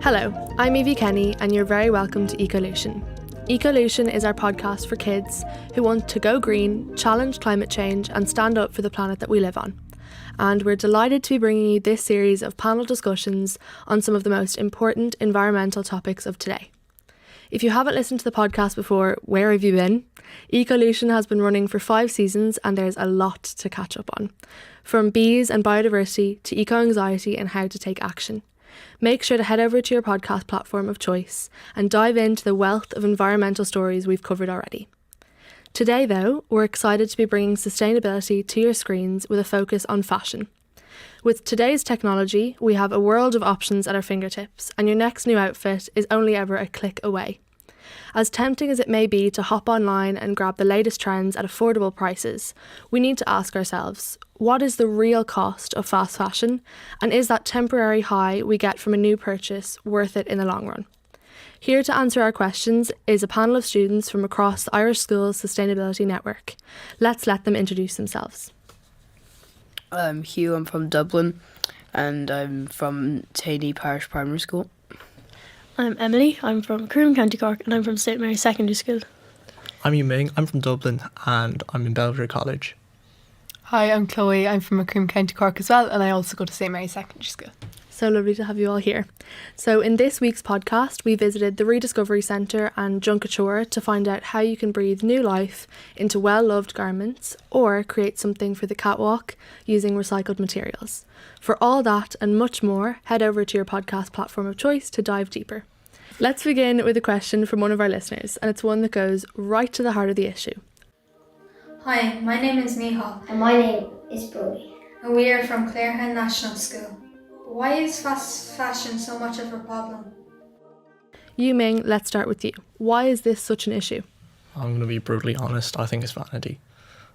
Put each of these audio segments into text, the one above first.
Hello, I'm Evie Kenny and you're very welcome to Ecolution. Ecolution is our podcast for kids who want to go green, challenge climate change and stand up for the planet that we live on. And we're delighted to be bringing you this series of panel discussions on some of the most important environmental topics of today. If you haven't listened to the podcast before, where have you been? Ecolution has been running for 5 seasons and there's a lot to catch up on. From bees and biodiversity to eco-anxiety and how to take action. Make sure to head over to your podcast platform of choice and dive into the wealth of environmental stories we've covered already. Today though, we're excited to be bringing sustainability to your screens with a focus on fashion. With today's technology, we have a world of options at our fingertips and your next new outfit is only ever a click away. As tempting as it may be to hop online and grab the latest trends at affordable prices, we need to ask ourselves, what is the real cost of fast fashion, and is that temporary high we get from a new purchase worth it in the long run? Here to answer our questions is a panel of students from across the Irish Schools Sustainability Network. Let's let them introduce themselves. I'm Hugh, I'm from Dublin, and I'm from Taney Parish Primary School. I'm Emily, I'm from Croom, County Cork, and I'm from St Mary's Secondary School. I'm Yuming, I'm from Dublin, and I'm in Belvedere College. Hi, I'm Chloe, I'm from Macroom, County Cork as well, and I also go to St Mary's Secondary School. So lovely to have you all here. So in this week's podcast, we visited the Rediscovery Centre and Junkature to find out how you can breathe new life into well-loved garments or create something for the catwalk using recycled materials. For all that and much more, head over to your podcast platform of choice to dive deeper. Let's begin with a question from one of our listeners, and it's one that goes right to the heart of the issue. Hi, my name is Mihal. And my name is Brody. And we are from Clarehan National School. Why is fast fashion so much of a problem? Yuming, let's start with you. Why is this such an issue? I'm going to be brutally honest, I think it's vanity.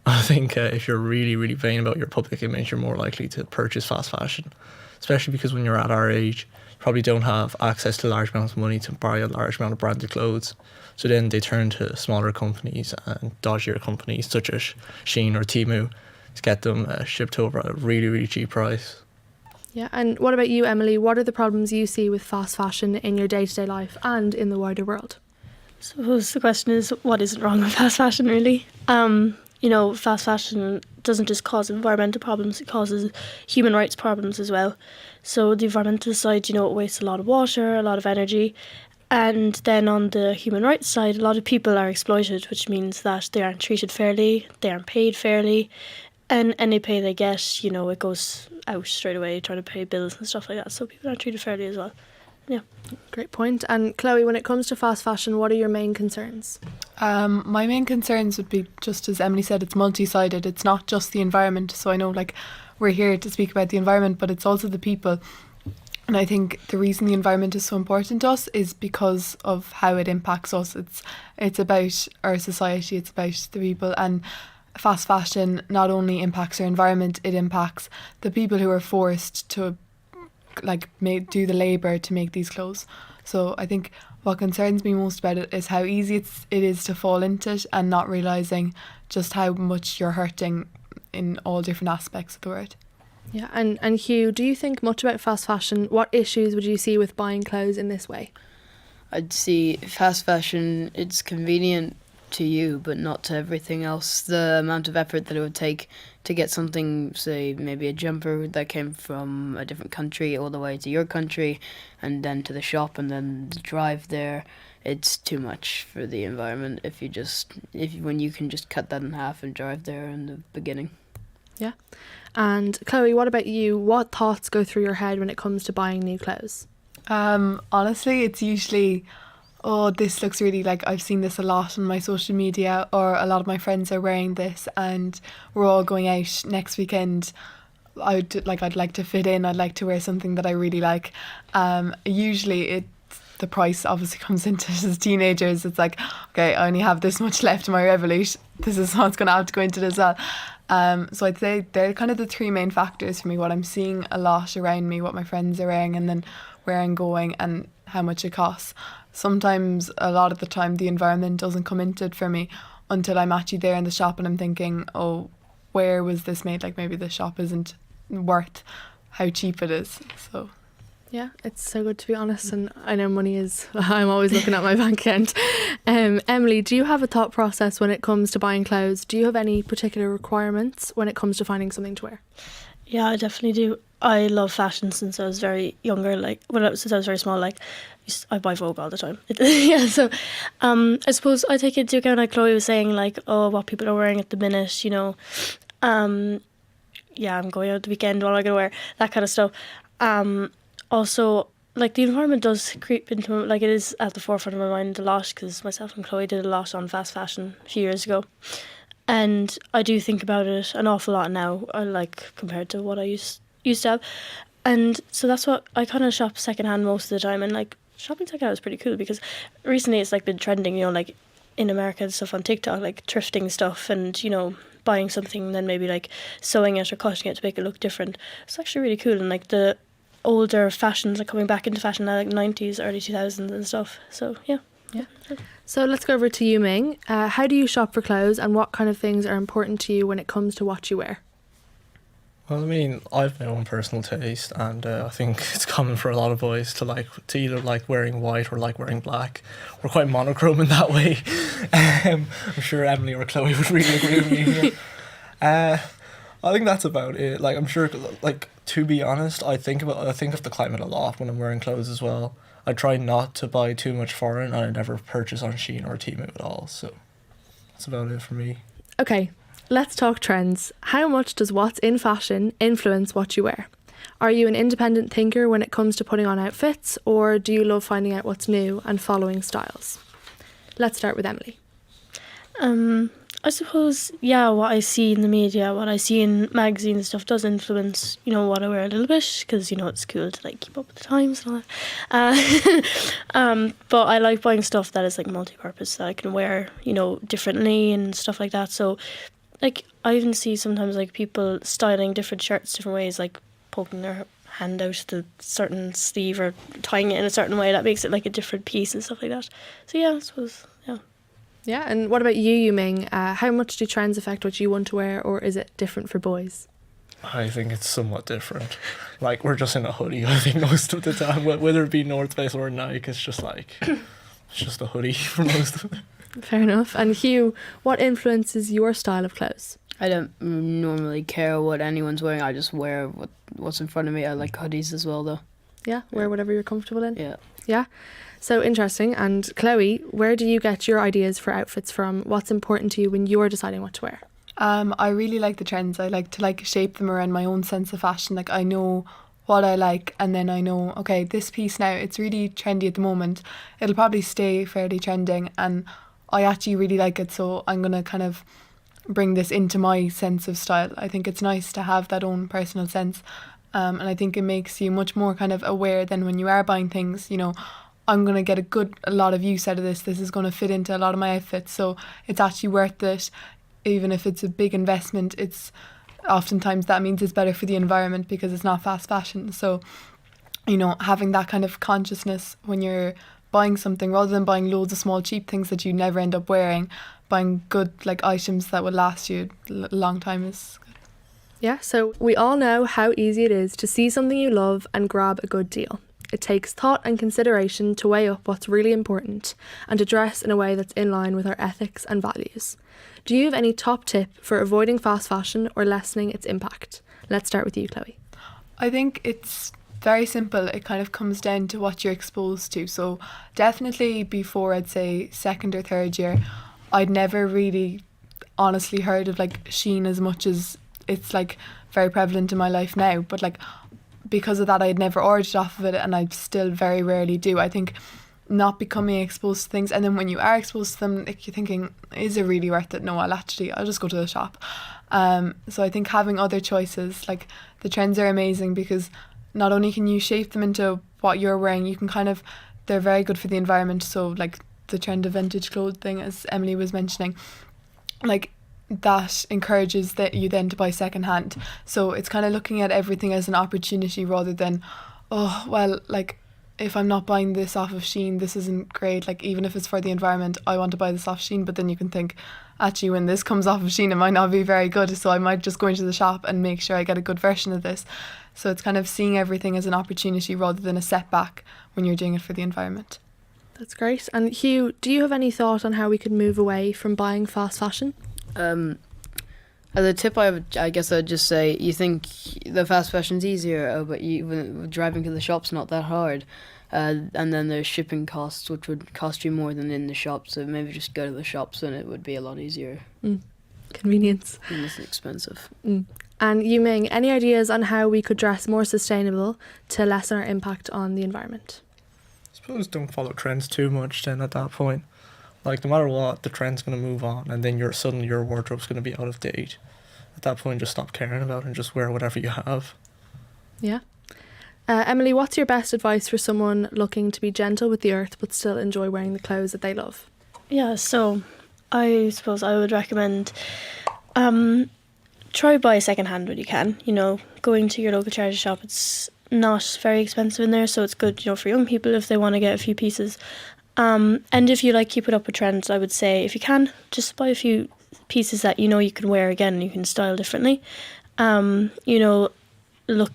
I think if you're really, really vain about your public image, you're more likely to purchase fast fashion. Especially because when you're at our age, you probably don't have access to large amounts of money to buy a large amount of branded clothes. So then they turn to smaller companies and dodgier companies such as Shein or Temu to get them shipped over at a really, really cheap price. Yeah, and what about you, Emily? What are the problems you see with fast fashion in your day-to-day life and in the wider world? I suppose the question is, what isn't wrong with fast fashion, really? Fast fashion doesn't just cause environmental problems, it causes human rights problems as well. So the environmental side, it wastes a lot of water, a lot of energy. And then on the human rights side, a lot of people are exploited, which means that they aren't treated fairly, they aren't paid fairly. And any pay they get, it goes out straight away, trying to pay bills and stuff like that. So people aren't treated fairly as well. Yeah. Great point. And Chloe, when it comes to fast fashion, what are your main concerns? My main concerns would be, just as Emily said, it's multi-sided. It's not just the environment. So I know we're here to speak about the environment, but it's also the people. And I think the reason the environment is so important to us is because of how it impacts us. It's about our society, it's about the people, and fast fashion not only impacts our environment, it impacts the people who are forced to do the labour to make these clothes. So I think what concerns me most about it is how easy it is to fall into it and not realising just how much you're hurting in all different aspects of the word. Yeah, and Hugh, do you think much about fast fashion? What issues would you see with buying clothes in this way? I'd see fast fashion, it's convenient to you, but not to everything else. The amount of effort that it would take to get something, say maybe a jumper that came from a different country all the way to your country and then to the shop and then the drive there, it's too much for the environment when you can just cut that in half and drive there in the beginning. Yeah. And Chloe, what about you? What thoughts go through your head when it comes to buying new clothes? Honestly, it's usually, this looks really I've seen this a lot on my social media, or a lot of my friends are wearing this and we're all going out next weekend. I'd like to fit in, I'd like to wear something that I really like. Usually the price obviously comes into it as teenagers. It's okay, I only have this much left in my Revolut. This is what's going to have to go into this as well. So I'd say they're kind of the 3 main factors for me, what I'm seeing a lot around me, what my friends are wearing, and then where I'm going and how much it costs. Sometimes, a lot of the time, the environment doesn't come into it for me until I'm actually there in the shop and I'm thinking, where was this made? Maybe the shop isn't worth how cheap it is. So Yeah, it's so good to be honest, and I know money is, I'm always looking at my bank account. Emily, do you have a thought process when it comes to buying clothes? Do you have any particular requirements when it comes to finding something to wear? Yeah, I definitely do. I love fashion since I was very younger. Like since I was very small, like I buy Vogue all the time. Yeah, so I suppose I take into account, like Chloe was saying, like, oh, what people are wearing at the minute, you know. Yeah, I'm going out the weekend, what am I going to wear? That kind of stuff. Also, like, the environment does creep into, like, it is at the forefront of my mind a lot, because myself and Chloe did a lot on fast fashion a few years ago. And I do think about it an awful lot now, like, compared to what I used to have. And so that's what I kind of shop secondhand most of the time. And, like, shopping secondhand is pretty cool, because recently it's, like, been trending, you know, like, in America and stuff on TikTok, like, thrifting stuff and, you know, buying something and then maybe, like, sewing it or cutting it to make it look different. It's actually really cool. And, like, the older fashions are coming back into fashion now, like 90s, early 2000s and stuff. So, yeah. So let's go over to you, Ming. How do you shop for clothes, and what kind of things are important to you when it comes to what you wear? Well, I mean, I've my own personal taste, and I think it's common for a lot of boys to either like wearing white or like wearing black. We're quite monochrome in that way. I'm sure Emily or Chloe would really agree with me here. I think that's about it. Like, I'm sure, like, to be honest, I think of the climate a lot when I'm wearing clothes as well. I try not to buy too much foreign, and I never purchase on Shein or Temu at all. So that's about it for me. Okay, let's talk trends. How much does what's in fashion influence what you wear? Are you an independent thinker when it comes to putting on outfits, or do you love finding out what's new and following styles? Let's start with Emily. I suppose, yeah, what I see in the media, what I see in magazines and stuff does influence, you know, what I wear a little bit, because, you know, it's cool to, like, keep up with the times and all that. But I like buying stuff that is, like, multi-purpose, that I can wear, you know, differently and stuff like that. So, like, I even see sometimes, like, people styling different shirts different ways, like poking their hand out the certain sleeve or tying it in a certain way that makes it, like, a different piece and stuff like that. So, yeah, I suppose, yeah. Yeah, and what about you, Ming? How much do trends affect what you want to wear, or is it different for boys? I think it's somewhat different. Like, we're just in a hoodie, I think, most of the time. Whether it be North Face or Nike, it's just like, it's just a hoodie for most of it. Fair enough. And Hugh, what influences your style of clothes? I don't normally care what anyone's wearing. I just wear what's in front of me. I like hoodies as well, though. Yeah, wear whatever you're comfortable in. Yeah. Yeah. So interesting. And Chloe, where do you get your ideas for outfits from? What's important to you when you're deciding what to wear? I really like the trends. I like to, like, shape them around my own sense of fashion. Like, I know what I like, and then I know, okay, this piece now, it's really trendy at the moment. It'll probably stay fairly trending, and I actually really like it, so I'm going to kind of bring this into my sense of style. I think it's nice to have that own personal sense, and I think it makes you much more kind of aware than when you are buying things, you know, I'm going to get a lot of use out of this. This is going to fit into a lot of my outfits, so it's actually worth it. Even if it's a big investment, it's oftentimes that means it's better for the environment because it's not fast fashion. So, you know, having that kind of consciousness when you're buying something, rather than buying loads of small cheap things that you never end up wearing, buying good, like, items that will last you a long time is good. Yeah, so we all know how easy it is to see something you love and grab a good deal. It takes thought and consideration to weigh up what's really important and to dress in a way that's in line with our ethics and values. Do you have any top tip for avoiding fast fashion or lessening its impact? Let's start with you, Chloe. I think it's very simple. It kind of comes down to what you're exposed to. So definitely before, I'd say, second or third year, I'd never really honestly heard of, like, Shein as much as it's, like, very prevalent in my life now. But, like, because of that, I had never ordered off of it, and I still very rarely do. I think not becoming exposed to things, and then when you are exposed to them, like, you're thinking, is it really worth it? No, I'll just go to the shop. So I think having other choices, like, the trends are amazing because not only can you shape them into what you're wearing, you can kind of, they're very good for the environment. So, like, the trend of vintage clothing, as Emily was mentioning, like, that encourages you then to buy secondhand. So it's kind of looking at everything as an opportunity rather than, oh, well, like, if I'm not buying this off of Shein, this isn't great. Like, even if it's for the environment, I want to buy this off Shein, but then you can think, actually, when this comes off of Shein, it might not be very good, so I might just go into the shop and make sure I get a good version of this. So it's kind of seeing everything as an opportunity rather than a setback when you're doing it for the environment. That's great. And Hugh, do you have any thought on how we could move away from buying fast fashion? As a tip, I guess I'd just say, you think the fast fashion's easier, but driving to the shop's not that hard. And then there's shipping costs, which would cost you more than in the shop. So maybe just go to the shops and it would be a lot easier. Convenience. And it's expensive. And Yuming, any ideas on how we could dress more sustainable to lessen our impact on the environment? I suppose don't follow trends too much then at that point. Like, no matter what, the trend's going to move on, and then suddenly your wardrobe's going to be out of date. At that point, just stop caring about it and just wear whatever you have. Yeah. Emily, what's your best advice for someone looking to be gentle with the earth but still enjoy wearing the clothes that they love? Yeah, so I suppose I would recommend try buy secondhand when you can. You know, going to your local charity shop, it's not very expensive in there, so it's good, you know, for young people if they want to get a few pieces. And if you like keep it up with trends, I would say if you can, just buy a few pieces that you know you can wear again and you can style differently. You know, I love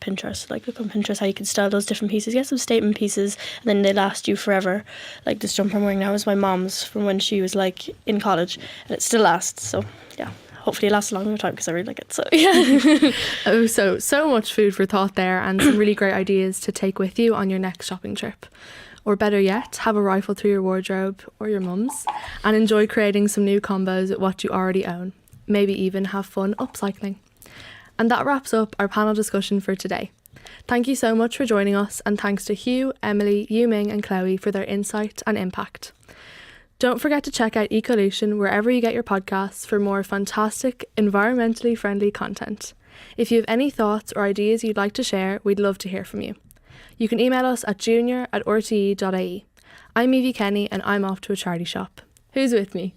Pinterest. Like, look on Pinterest how you can style those different pieces. Get some statement pieces, and then they last you forever. Like this jumper I'm wearing now is my mom's from when she was like in college, and it still lasts. So yeah, hopefully it lasts a longer time because I really like it. So yeah. So much food for thought there, and some really great ideas to take with you on your next shopping trip. Or better yet, have a rifle through your wardrobe or your mum's and enjoy creating some new combos with what you already own. Maybe even have fun upcycling. And that wraps up our panel discussion for today. Thank you so much for joining us, and thanks to Hugh, Emily, Yuming and Chloe for their insight and impact. Don't forget to check out Ecolution wherever you get your podcasts for more fantastic, environmentally friendly content. If you have any thoughts or ideas you'd like to share, we'd love to hear from you. You can email us at junior@rte.ie. I'm Evie Kenny and I'm off to a charity shop. Who's with me?